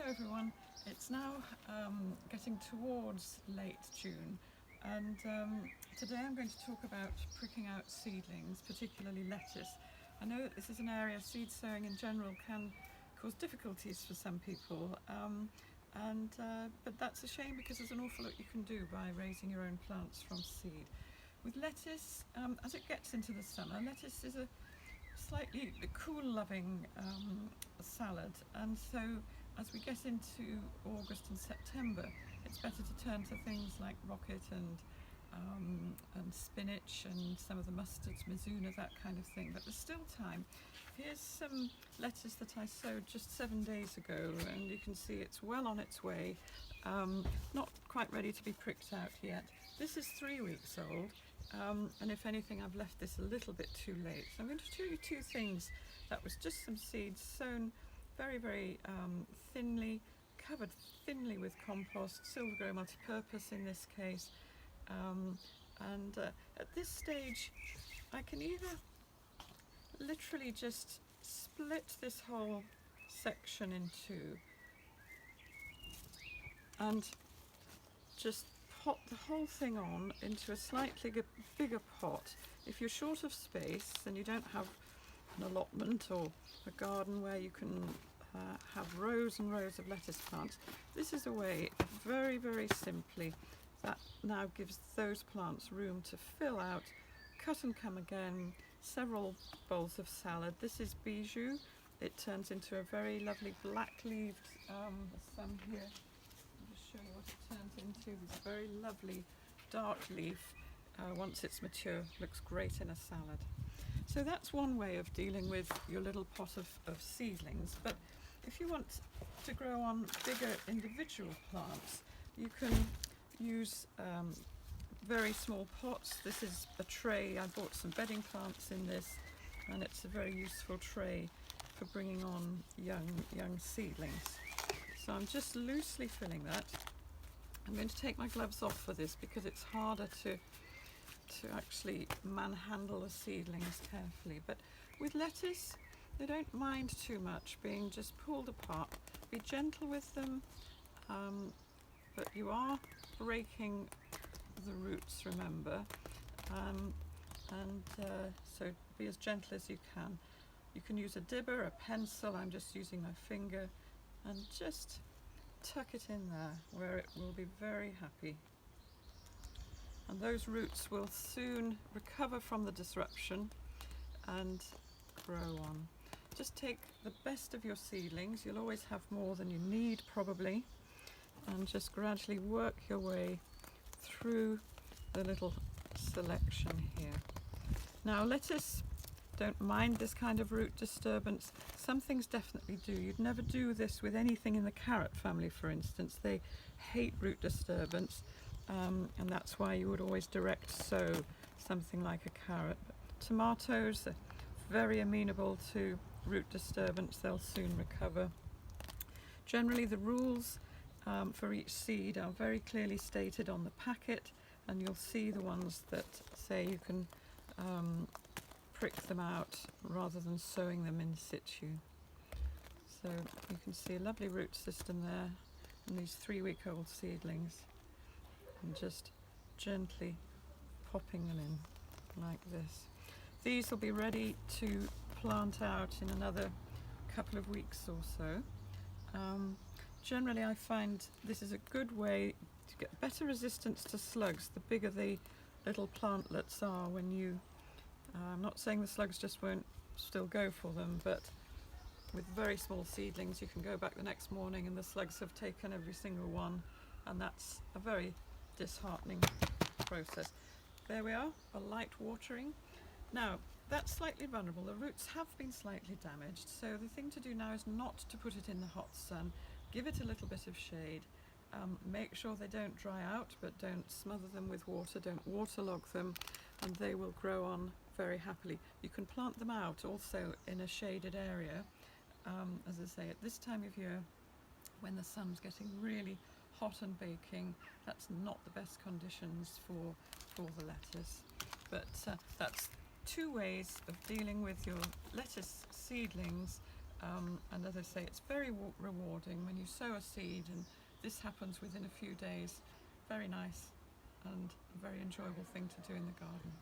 everyone. It's now getting towards late June, and today I'm going to talk about pricking out seedlings, particularly lettuce. I know that this is an area seed sowing in general can cause difficulties for some people, but that's a shame because there's an awful lot you can do by raising your own plants from seed. With lettuce, as it gets into the summer, lettuce is a slightly cool-loving salad, and so as we get into August and September, it's better to turn to things like rocket and spinach and some of the mustards, mizuna, that kind of thing. But there's still time. Here's some lettuce that I sowed just 7 days ago, and you can see it's well on its way. Not quite ready to be pricked out yet. This is 3 weeks old, and if anything, I've left this a little bit too late. So I'm going to show you two things. That was just some seeds sown very, very thinly, covered thinly with compost, SylvaGrow multi-purpose in this case. At this stage, I can either literally just split this whole section in two and just pot the whole thing on into a slightly bigger pot. If you're short of space and you don't have an allotment or a garden where you can have rows and rows of lettuce plants, this is a way very, very simply that now gives those plants room to fill out, cut and come again, several bowls of salad. This is bijou. It turns into a very lovely black-leaved, there's some here. I'll just show you what it turns into. This very lovely dark leaf, once it's mature, looks great in a salad. So that's one way of dealing with your little pot of seedlings. But if you want to grow on bigger individual plants, you can use very small pots. This is a tray. I bought some bedding plants in this, and it's a very useful tray for bringing on young seedlings. So I'm just loosely filling that. I'm going to take my gloves off for this because it's harder to actually manhandle the seedlings carefully. But with lettuce, they don't mind too much being just pulled apart. Be gentle with them, but you are breaking the roots, remember, so be as gentle as you can. You can use a dibber, a pencil. I'm just using my finger, and just tuck it in there where it will be very happy. And those roots will soon recover from the disruption and grow on. Just take the best of your seedlings. You'll always have more than you need probably, and just gradually work your way through the little selection here. Now lettuce don't mind this kind of root disturbance. Some things definitely do. You'd never do this with anything in the carrot family, for instance. They hate root disturbance, and that's why you would always direct sow something like a carrot. But tomatoes are very amenable to root disturbance. They'll soon recover. Generally, the rules for each seed are very clearly stated on the packet, and you'll see the ones that say you can prick them out rather than sowing them in situ. So you can see a lovely root system there, and these 3-week-old seedlings, and just gently popping them in like this. These will be ready to plant out in another couple of weeks or so. Generally, I find this is a good way to get better resistance to slugs the bigger the little plantlets are. When you, I'm not saying the slugs just won't still go for them, but with very small seedlings you can go back the next morning and the slugs have taken every single one, and that's a very disheartening process. There we are, a light watering. Now that's slightly vulnerable. The roots have been slightly damaged, so the thing to do now is not to put it in the hot sun. Give it a little bit of shade. Make sure they don't dry out, but don't smother them with water, don't waterlog them, and they will grow on very happily. You can plant them out also in a shaded area, as I say, at this time of year when the sun's getting really hot and baking. That's not the best conditions for the lettuce. But that's two ways of dealing with your lettuce seedlings And as I say, it's very rewarding when you sow a seed and this happens within a few days. Very nice and a very enjoyable thing to do in the garden.